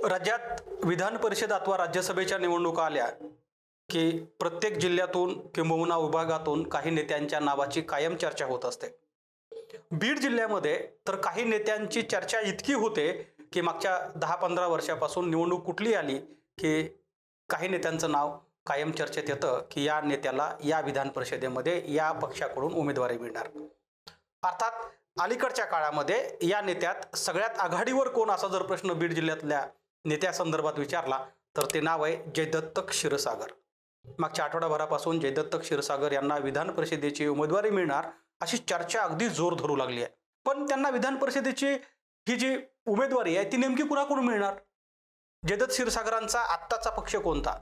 राज्यात विधान परिषद अथवा राज्यसभेच्या निवडणुका आल्या की प्रत्येक जिल्ह्यातून किंबहुना विभागातून काही नेत्यांच्या नावाची कायम चर्चा होत असते. बीड जिल्ह्यामध्ये तर काही नेत्यांची चर्चा इतकी होते की मागच्या 10-15 वर्षापासून निवडणूक कुठली आली की काही नेत्यांचं नाव कायम चर्चेत येतं की या नेत्याला या विधान परिषदेमध्ये या पक्षाकडून उमेदवारी मिळणार. अर्थात अलीकडच्या काळामध्ये या नेत्यात सगळ्यात आघाडीवर कोण असा जर प्रश्न बीड जिल्ह्यातल्या नेत्यासंदर्भात विचारला तर ते नाव आहे जयदत्त क्षीरसागर. मागच्या आठवडाभरापासून जयदत्त क्षीरसागर यांना विधान परिषदेची उमेदवारी मिळणार अशी चर्चा अगदी जोर धरू लागली आहे. पण त्यांना विधान परिषदेची ही जी उमेदवारी आहे ती नेमकी कुणाकडून मिळणार? जयदत्त क्षीरसागरांचा आत्ताचा पक्ष कोणता?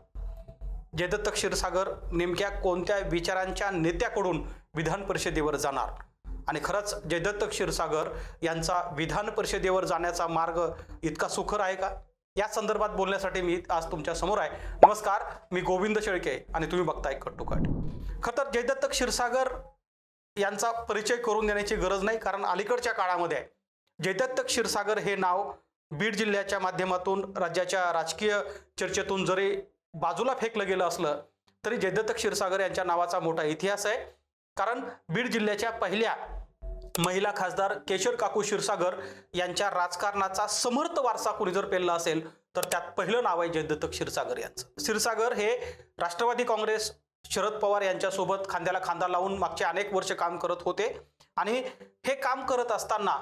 जयदत्त क्षीरसागर नेमक्या कोणत्या विचारांच्या नेत्याकडून विधान परिषदेवर जाणार? आणि खरंच जयदत्त क्षीरसागर यांचा विधान परिषदेवर जाण्याचा मार्ग इतका सुखर आहे का? या संदर्भात बोलण्यासाठी मी आज तुमच्या समोर आहे. नमस्कार, मी गोविंद शेळके आणि तुम्ही बघताय कट टू कट. खरं तर जयदत्त क्षीरसागर यांचा परिचय करून देण्याची गरज नाही, कारण अलीकडच्या काळामध्ये जयदत्त क्षीरसागर हे नाव बीड जिल्ह्याच्या माध्यमातून राज्याच्या राजकीय चर्चेतून जरी बाजूला फेकलं गेलं असलं तरी जयदत्त क्षीरसागर यांच्या नावाचा मोठा इतिहास आहे. कारण बीड जिल्ह्याच्या पहिल्या महिला खासदार केशर काकू क्षीरसागर यांच्या राजकारणाचा समर्थ वारसा कोणी जर पेलला असेल तर त्यात पहिलं नाव आहे जयदत्त क्षीरसागर यांचं. क्षीरसागर हे राष्ट्रवादी काँग्रेस शरद पवार यांच्यासोबत खांद्याला खांदा लावून मागचे अनेक वर्ष काम करत होते आणि हे काम करत असताना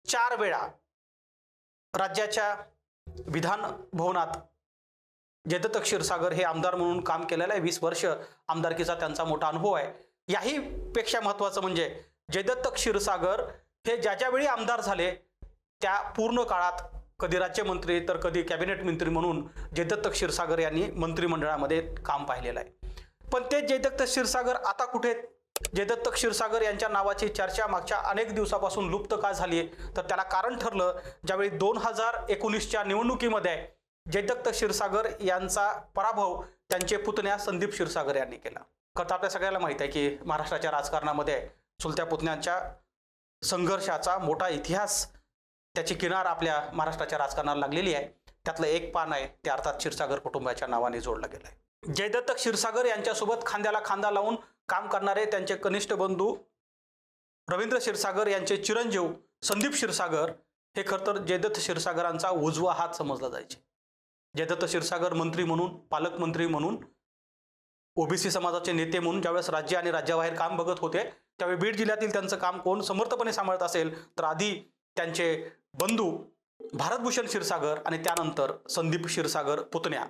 4 वेळा राज्याच्या विधान भवनात जयदत्त क्षीरसागर हे आमदार म्हणून काम केलेलं आहे. 20 वर्ष आमदारकीचा त्यांचा मोठा अनुभव आहे. याही पेक्षा महत्त्वाचं म्हणजे जयदत्त क्षीरसागर हे ज्या वेळी आमदार झाले त्या पूर्ण काळात कधी राज्यमंत्री तर कधी कॅबिनेट मंत्री म्हणून जयदत्त क्षीरसागर यांनी मंत्रिमंडळामध्ये काम पाहिलेलं आहे. पण ते जयदत्त क्षीरसागर आता कुठे? जयदत्त क्षीरसागर यांच्या नावाची चर्चा मागच्या अनेक दिवसापासून लुप्त का झाली तर त्याला कारण ठरलं ज्यावेळी 2019च्या निवडणुकीमध्ये जयदत्त क्षीरसागर यांचा पराभव त्यांचे पुतण्या संदीप क्षीरसागर यांनी केला. खरं आपल्या सगळ्याला माहित आहे की महाराष्ट्राच्या राजकारणामध्ये चुलत्या पुतण्यांच्या संघर्षाचा मोठा इतिहास, त्याची किनार आपल्या महाराष्ट्राच्या राजकारणाला लागलेली आहे. त्यातलं एक पान आहे ते अर्थात क्षीरसागर कुटुंबाच्या नावाने जोडलं गेलं आहे. जयदत्त क्षीरसागर यांच्यासोबत खांद्याला खांदा लावून काम करणारे त्यांचे कनिष्ठ बंधू रवींद्र क्षीरसागर यांचे चिरंजीव संदीप क्षीरसागर हे खरं तर जयदत्त क्षीरसागरांचा उजवा हात समजला जायचे. जयदत्त क्षीरसागर मंत्री म्हणून, पालकमंत्री म्हणून, ओबीसी समाजाचे नेते म्हणून ज्यावेळेस राज्य आणि राज्याबाहेर काम बघत होते त्यावेळी बीड जिल्ह्यातील त्यांचं काम कोण समर्थपणे सांभाळत असेल तर आधी त्यांचे बंधू भारतभूषण क्षीरसागर आणि त्यानंतर संदीप क्षीरसागर पुतण्या.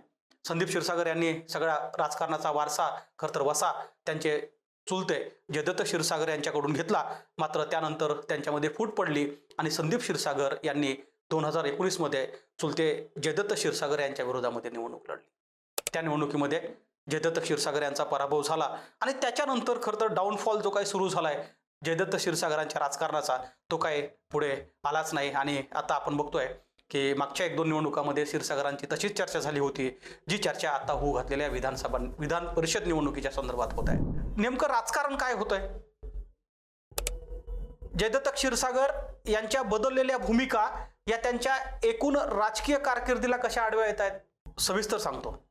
संदीप क्षीरसागर यांनी सगळ्या राजकारणाचा वारसा खरं तर वसा त्यांचे चुलते जयदत्त क्षीरसागर यांच्याकडून घेतला. मात्र त्यानंतर त्यांच्यामध्ये फूट पडली आणि संदीप क्षीरसागर यांनी 2019मध्ये चुलते जयदत्त क्षीरसागर यांच्या विरोधामध्ये निवडणूक लढली. त्या निवडणुकीमध्ये जयदत्त क्षीरसागर यांचा पराभव झाला आणि त्याच्यानंतर खरं तर डाऊनफॉल जो काही सुरू झालाय जयदत्त क्षीरसागरांच्या राजकारणाचा तो काही पुढे आलाच नाही. आणि आता आपण बघतोय की मागच्या 1-2 निवडणुकामध्ये क्षीरसागरांची तशीच चर्चा झाली होती जी चर्चा आता होऊ घातलेल्या विधान परिषद निवडणुकीच्या संदर्भात होत आहे. नेमकं राजकारण काय होतंय? जयदत्त क्षीरसागर यांच्या बदललेल्या भूमिका या त्यांच्या एकूण राजकीय कारकिर्दीला कशा आडव्या येत आहेत? सविस्तर सांगतो.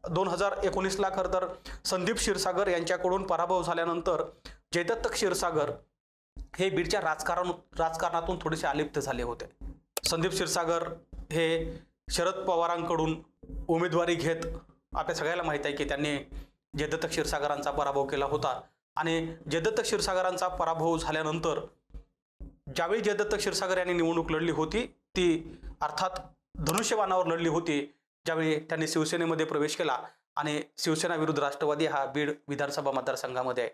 2019ला खरं तर संदीप क्षीरसागर यांच्याकडून पराभव झाल्यानंतर जयदत्त क्षीरसागर हे बीडच्या राजकारणातून थोडेसे अलिप्त झाले होते. संदीप क्षीरसागर हे शरद पवारांकडून उमेदवारी घेत आपल्या सगळ्याला माहीत आहे की त्यांनी जयदत्त क्षीरसागरांचा पराभव केला होता. आणि जयदत्त क्षीरसागरांचा पराभव झाल्यानंतर ज्यावेळी जयदत्त क्षीरसागर यांनी निवडणूक लढली होती ती अर्थात धनुष्यबाणावर लढली होती. ज्यावेळी त्यांनी शिवसेनेमध्ये प्रवेश केला आणि शिवसेना विरुद्ध राष्ट्रवादी हा बीड विधानसभा मतदारसंघामध्ये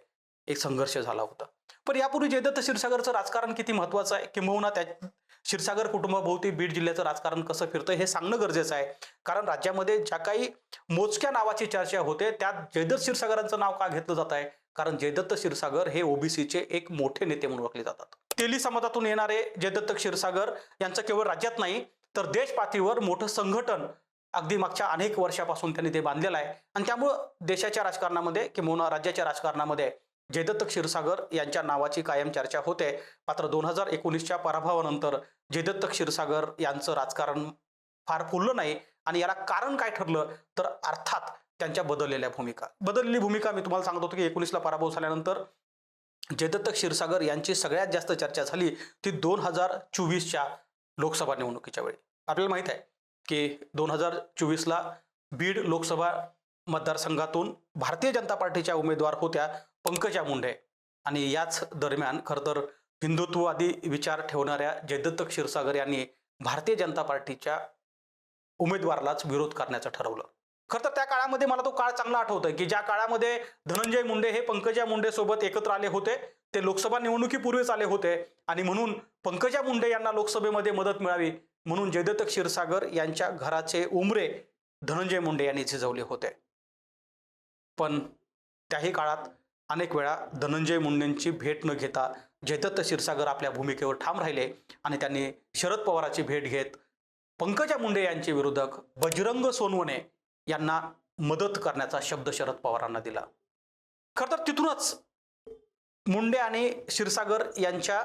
एक संघर्ष झाला होता. पण यापूर्वी जयदत्त क्षीरसागरचं राजकारण किती महत्त्वाचं आहे किंबहुना त्या क्षीरसागर कुटुंबाभोवती बीड जिल्ह्याचं राजकारण कसं फिरतं हे सांगणं गरजेचं आहे. कारण राज्यामध्ये ज्या काही मोजक्या नावाची चर्चा होते त्यात जयदत्त क्षीरसागरांचं नाव का घेतलं जात आहे? कारण जयदत्त क्षीरसागर हे ओबीसीचे एक मोठे नेते म्हणून ओळखले जातात. तेली समाजातून येणारे जयदत्त क्षीरसागर यांचं केवळ राज्यात नाही तर देश पातळीवर मोठं संघटन अगदी मागच्या अनेक वर्षापासून त्यांनी ते बांधलेलं आहे. आणि त्यामुळं देशाच्या राजकारणामध्ये किंवा राज्याच्या राजकारणामध्ये जयदत्त क्षीरसागर यांच्या नावाची कायम चर्चा होते. मात्र 2019च्या पराभवानंतर जयदत्त क्षीरसागर यांचं राजकारण फार फुललं नाही आणि याला कारण काय ठरलं तर अर्थात त्यांच्या बदललेली भूमिका मी तुम्हाला सांगत होतो की 19ला पराभव झाल्यानंतर जयदत्त क्षीरसागर यांची सगळ्यात जास्त चर्चा झाली ती 2024च्या लोकसभा निवडणुकीच्या वेळी. आपल्याला माहित आहे की 2024ला बीड लोकसभा मतदारसंघातून भारतीय जनता पार्टीच्या उमेदवार होत्या पंकजा मुंडे आणि याच दरम्यान खरं तर हिंदुत्ववादी विचार ठेवणाऱ्या जयदत्त क्षीरसागर यांनी भारतीय जनता पार्टीच्या उमेदवारालाच विरोध करण्याचं ठरवलं. खरं तर त्या काळामध्ये मला तो काळ चांगला आठवतोय की ज्या काळामध्ये धनंजय मुंडे हे पंकजा मुंडे सोबत एकत्र आले होते. ते लोकसभा निवडणुकीपूर्वीच आले होते आणि म्हणून पंकजा मुंडे यांना लोकसभेमध्ये मदत मिळावी म्हणून जयदत्त क्षीरसागर यांच्या घराचे उंबरे धनंजय मुंडे यांनी झिजवले होते. पण त्याही काळात अनेक वेळा धनंजय मुंडेंची भेट न घेता जयदत्त क्षीरसागर आपल्या भूमिकेवर ठाम राहिले आणि त्यांनी शरद पवारांची भेट घेत पंकजा मुंडे यांचे विरोधक बजरंग सोनवणे यांना मदत करण्याचा शब्द शरद पवारांना दिला. खरं तर तिथूनच मुंडे आणि क्षीरसागर यांच्या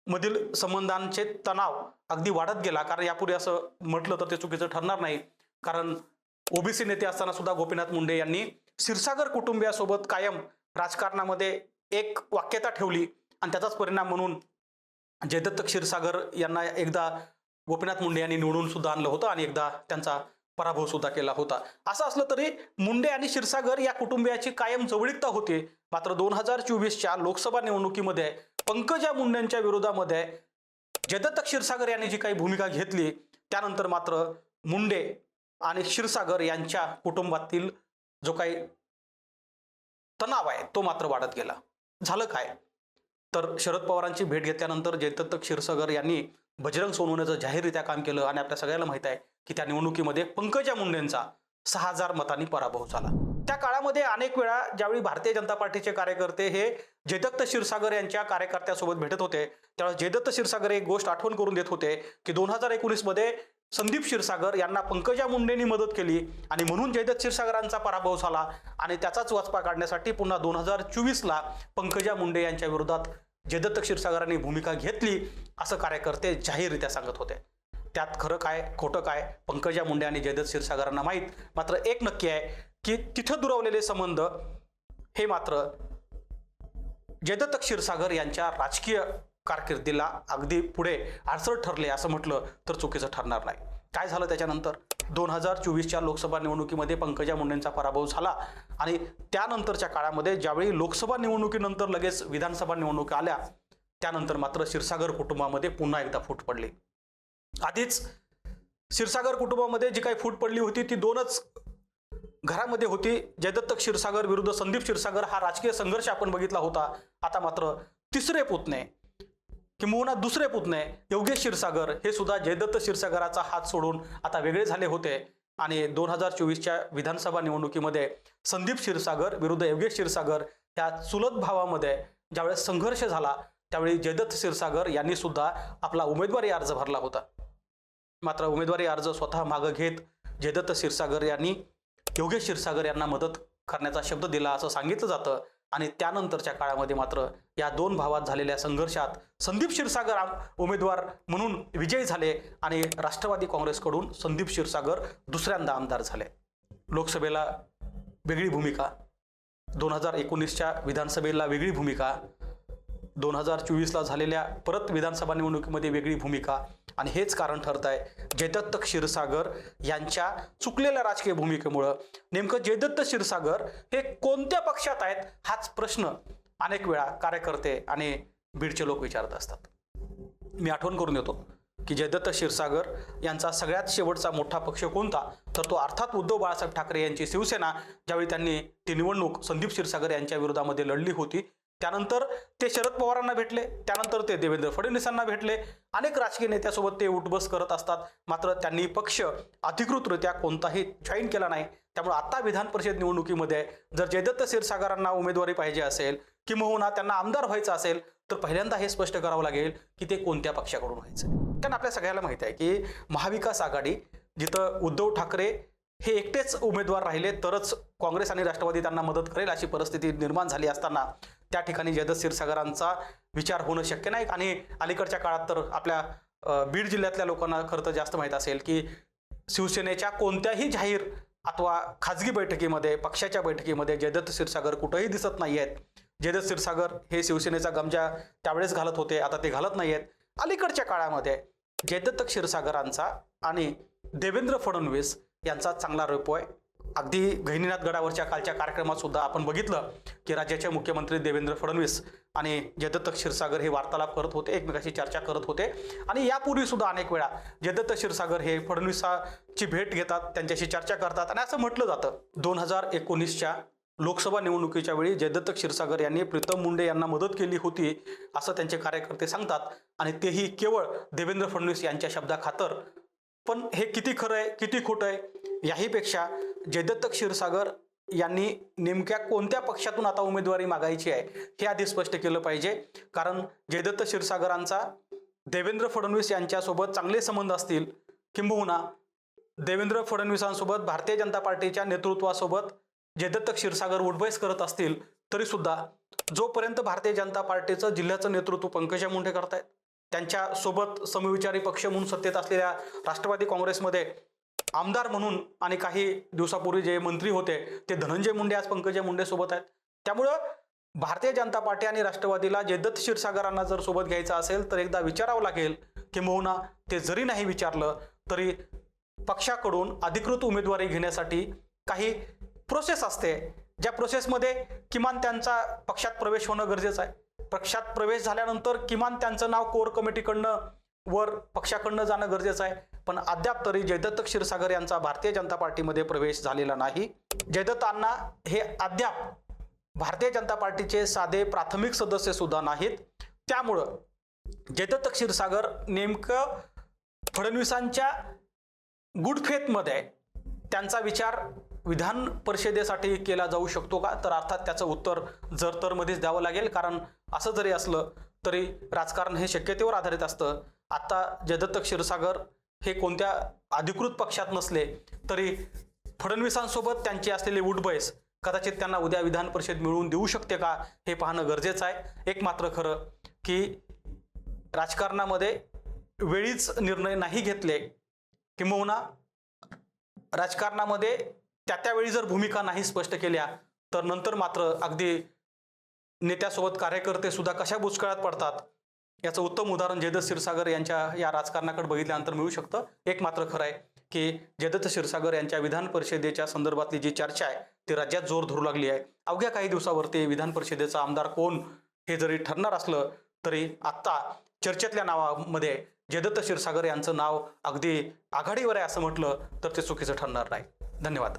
मधील संबंधांचे तणाव अगदी वाढत गेला. कारण यापूर्वी असं म्हटलं तर ते चुकीचं ठरणार नाही, कारण ओबीसी नेते असताना सुद्धा गोपीनाथ मुंडे यांनी क्षीरसागर कुटुंबियासोबत कायम राजकारणामध्ये एक वाक्यता ठेवली आणि त्याचाच परिणाम म्हणून जयदत्त क्षीरसागर यांना एकदा गोपीनाथ मुंडे यांनी निवडून सुद्धा आणलं होतं आणि एकदा त्यांचा पराभव सुद्धा केला होता. असं असलं तरी मुंडे आणि क्षीरसागर या कुटुंबियाची कायम जवळीकता होती. मात्र 2024च्या लोकसभा निवडणुकीमध्ये पंकजा मुंडेंच्या विरोधामध्ये जयदत्त क्षीरसागर यांनी जी काही भूमिका घेतली त्यानंतर मात्र मुंडे आणि क्षीरसागर यांच्या कुटुंबातील जो काही तणाव आहे तो मात्र वाढत गेला. झालं काय तर शरद पवारांची भेट घेतल्यानंतर जयदत्त क्षीरसागर यांनी बजरंग सोनवणेचं जाहीररित्या काम केलं आणि आपल्या सगळ्याला माहित आहे की त्या निवडणुकीमध्ये पंकजा मुंडेंचा 6000 मतांनी पराभव झाला. त्या काळामध्ये अनेक वेळा ज्यावेळी भारतीय जनता पार्टीचे कार्यकर्ते हे जयदत्त क्षीरसागर यांच्या कार्यकर्त्यासोबत भेटत होते त्यावेळेस जयदत्त क्षीरसागर एक गोष्ट आठवण करून देत होते की 2019 मध्ये संदीप क्षीरसागर यांना पंकजा मुंडेंनी मदत केली आणि म्हणून जयदत्त क्षीरसागरांचा पराभव झाला आणि त्याचाच वचपा काढण्यासाठी पुन्हा 2024ला पंकजा मुंडे यांच्या विरोधात जयदत्त क्षीरसागरांनी भूमिका घेतली असं कार्यकर्ते जाहीररित्या सांगत होते. त्यात खरं काय खोटं काय पंकजा मुंडे आणि जयदत्त क्षीरसागरांना माहीत. मात्र एक नक्की आहे की तिथं दुरावलेले संबंध हे मात्र जयदत्त क्षीरसागर यांच्या राजकीय कारकिर्दीला अगदी पुढे अडचण ठरले असं म्हटलं तर चुकीचं ठरणार नाही. काय झालं त्याच्यानंतर 2024च्या लोकसभा निवडणुकीमध्ये पंकजा मुंडेंचा पराभव झाला आणि त्यानंतरच्या काळामध्ये ज्यावेळी लोकसभा निवडणुकीनंतर लगेच विधानसभा निवडणुका आल्या त्यानंतर मात्र क्षीरसागर कुटुंबामध्ये पुन्हा एकदा फूट पडली. आधीच क्षीरसागर कुटुंबामध्ये जी काही फूट पडली होती ती दोनच घरामध्ये होती. जयदत्त क्षीरसागर विरुद्ध संदीप क्षीरसागर हा राजकीय संघर्ष आपण बघितला होता. आता मात्र तिसरे पुतणे किंबहुना दुसरे पुतणे योगेश क्षीरसागर हे सुद्धा जयदत्त क्षीरसागराचा हात सोडून आता वेगळे झाले होते आणि 2024च्या विधानसभा निवडणुकीमध्ये संदीप क्षीरसागर विरुद्ध योगेश क्षीरसागर या चुलत भावामध्ये ज्यावेळेस संघर्ष झाला त्यावेळी जयदत्त क्षीरसागर यांनी सुद्धा आपला उमेदवारी अर्ज भरला होता. मात्र उमेदवारी अर्ज स्वतः मागे घेत जयदत्त क्षीरसागर यांनी योगेश क्षीरसागर यांना मदत करण्याचा शब्द दिला असं सांगितलं जातं आणि त्यानंतरच्या काळामध्ये मात्र या दोन भावात झालेल्या संघर्षात संदीप क्षीरसागर उमेदवार म्हणून विजयी झाले आणि राष्ट्रवादी काँग्रेसकडून संदीप क्षीरसागर दुसऱ्यांदा आमदार झाले. लोकसभेला वेगळी भूमिका, 2019च्या विधानसभेला वेगळी भूमिका, 2024ला झालेल्या परत विधानसभा निवडणुकीमध्ये वेगळी भूमिका आणि हेच कारण ठरत आहे जयदत्त क्षीरसागर यांच्या चुकलेल्या राजकीय भूमिकेमुळं. नेमकं जयदत्त क्षीरसागर हे कोणत्या पक्षात आहेत हाच प्रश्न अनेक वेळा कार्यकर्ते आणि बीडचे लोक विचारत असतात. मी आठवण करून देतो की जयदत्त क्षीरसागर यांचा सगळ्यात शेवटचा मोठा पक्ष कोणता तर तो अर्थात उद्धव बाळासाहेब ठाकरे यांची शिवसेना. ज्यावेळी त्यांनी ती निवडणूक संदीप क्षीरसागर यांच्या विरोधामध्ये लढली होती त्यानंतर ते शरद पवारांना भेटले, त्यानंतर ते देवेंद्र फडणवीसांना भेटले, अनेक राजकीय नेत्यासोबत ते उठबस करत असतात. मात्र त्यांनी पक्ष अधिकृतरित्या कोणताही जॉईन केला नाही. त्यामुळे आता विधान परिषद निवडणुकीमध्ये जर जयदत्त क्षीरसागरांना उमेदवारी पाहिजे असेल किंबहुना त्यांना आमदार व्हायचं असेल तर पहिल्यांदा हे स्पष्ट करावं लागेल की ते कोणत्या पक्षाकडून व्हायचं. कारण आपल्या सगळ्याला माहिती आहे की महाविकास आघाडी जिथं उद्धव ठाकरे हे एकटेच उमेदवार राहिले तरच काँग्रेस आणि राष्ट्रवादी त्यांना मदत करेल अशी परिस्थिती निर्माण झाली असताना त्या ठिकाणी जयदत्त क्षीरसागरांचा विचार होणं शक्य नाही. आणि अलीकडच्या काळात तर आपल्या बीड जिल्ह्यातल्या लोकांना खरं तर जास्त माहीत असेल की शिवसेनेच्या कोणत्याही जाहीर अथवा खाजगी बैठकीमध्ये, पक्षाच्या बैठकीमध्ये जयदत्त क्षीरसागर कुठेही दिसत नाही आहेत. जयदत्त क्षीरसागर हे शिवसेनेचा गमजा त्यावेळेस घालत होते, आता ते घालत नाही आहेत. अलीकडच्या काळामध्ये जयदत्त क्षीरसागरांचा आणि देवेंद्र फडणवीस यांचा चांगला रेपो आहे. अगदी गहिनीनाथ गडावरच्या कालच्या कार्यक्रमात सुद्धा आपण बघितलं की राज्याचे मुख्यमंत्री देवेंद्र फडणवीस आणि जयदत्त क्षीरसागर हे वार्तालाप करत होते, एकमेकांशी चर्चा करत होते. आणि यापूर्वी सुद्धा अनेक वेळा जयदत्त क्षीरसागर हे फडणवीसाची भेट घेतात, त्यांच्याशी चर्चा करतात. आणि असं म्हटलं जातं 2019च्या लोकसभा निवडणुकीच्या वेळी जयदत्त क्षीरसागर यांनी प्रीतम मुंडे यांना मदत केली होती असं त्यांचे कार्यकर्ते सांगतात. आणि तेही केवळ देवेंद्र फडणवीस यांच्या शब्दाखातर. पण हे किती खरं आहे, किती खोटं आहे, याहीपेक्षा जयदत्त क्षीरसागर यांनी नेमक्या कोणत्या पक्षातून आता उमेदवारी मागायची आहे हे आधी स्पष्ट केलं पाहिजे. कारण जयदत्त क्षीरसागरांचा देवेंद्र फडणवीस यांच्यासोबत चांगले संबंध असतील, किंबहुना देवेंद्र फडणवीसांसोबत भारतीय जनता पार्टीच्या नेतृत्वासोबत जयदत्त क्षीरसागर उठबैस करत असतील, तरी सुद्धा जोपर्यंत भारतीय जनता पार्टीचं जिल्ह्याचं नेतृत्व पंकजा मुंडे करतायत, त्यांच्यासोबत समविचारी पक्ष म्हणून सत्तेत असलेल्या राष्ट्रवादी काँग्रेसमध्ये आमदार म्हणून आणि काही दिवसापूर्वी जे मंत्री होते ते धनंजय मुंडे आज पंकजा मुंडे सोबत आहेत. त्यामुळं भारतीय जनता पार्टी आणि राष्ट्रवादीला जयदत्त क्षीरसागरांना जर सोबत घ्यायचं असेल तर एकदा विचारावं लागेल, किंबहुना ते जरी नाही विचारलं तरी पक्षाकडून अधिकृत उमेदवारी घेण्यासाठी काही प्रोसेस असते, ज्या प्रोसेसमध्ये किमान त्यांचा पक्षात प्रवेश होणं गरजेचं आहे. पक्षात प्रवेश झाल्यानंतर किमान त्यांचं नाव कोर कमिटीकडनं वर पक्षाकडनं जाणं गरजेचं आहे. पण अद्याप तरी जयदत्त क्षीरसागर यांचा भारतीय जनता पार्टीमध्ये प्रवेश झालेला नाही. जयदत्त अण्णा हे अद्याप भारतीय जनता पार्टीचे साधे प्राथमिक सदस्य सुद्धा नाहीत. त्यामुळं जयदत्त क्षीरसागर नेमकं फडणवीसांच्या गुडफेथमध्ये त्यांचा विचार विधान परिषदेसाठी केला जाऊ शकतो का, तर अर्थात त्याचं उत्तर जर तर मध्येच द्यावं लागेल. कारण असं जरी असलं तरी राजकारण हे शक्यतेवर आधारित असतं. आता जयदत्त क्षीरसागर हे कोणत्या अधिकृत पक्षात नसले तरी फडणवीसांसोबत त्यांची असलेली उठबैस कदाचित त्यांना उद्या विधान परिषद मिळवून देऊ शकते का हे पाहणं गरजेचं आहे. एक मात्र खरं की राजकारणामध्ये वेळीच निर्णय नाही घेतले, किंबहुना राजकारणामध्ये त्यावेळी जर भूमिका नाही स्पष्ट केल्या तर नंतर मात्र अगदी नेत्यासोबत कार्यकर्ते सुद्धा कशा बुचकळ्यात पडतात याचं उत्तम उदाहरण जयदत्त क्षीरसागर यांच्या या राजकारणाकडे बघितल्यानंतर मिळू शकतं. एक मात्र खरं आहे की जयदत्त क्षीरसागर यांच्या विधान परिषदेच्या संदर्भातली जी चर्चा आहे ती राज्यात जोर धरू लागली आहे. अवघ्या काही दिवसावरती विधान परिषदेचा आमदार कोण हे जरी ठरणार असलं तरी आत्ता चर्चेतल्या नावामध्ये जयदत्त क्षीरसागर यांचं नाव अगदी आघाडीवर आहे असं म्हटलं तर ते चुकीचं ठरणार नाही. धन्यवाद.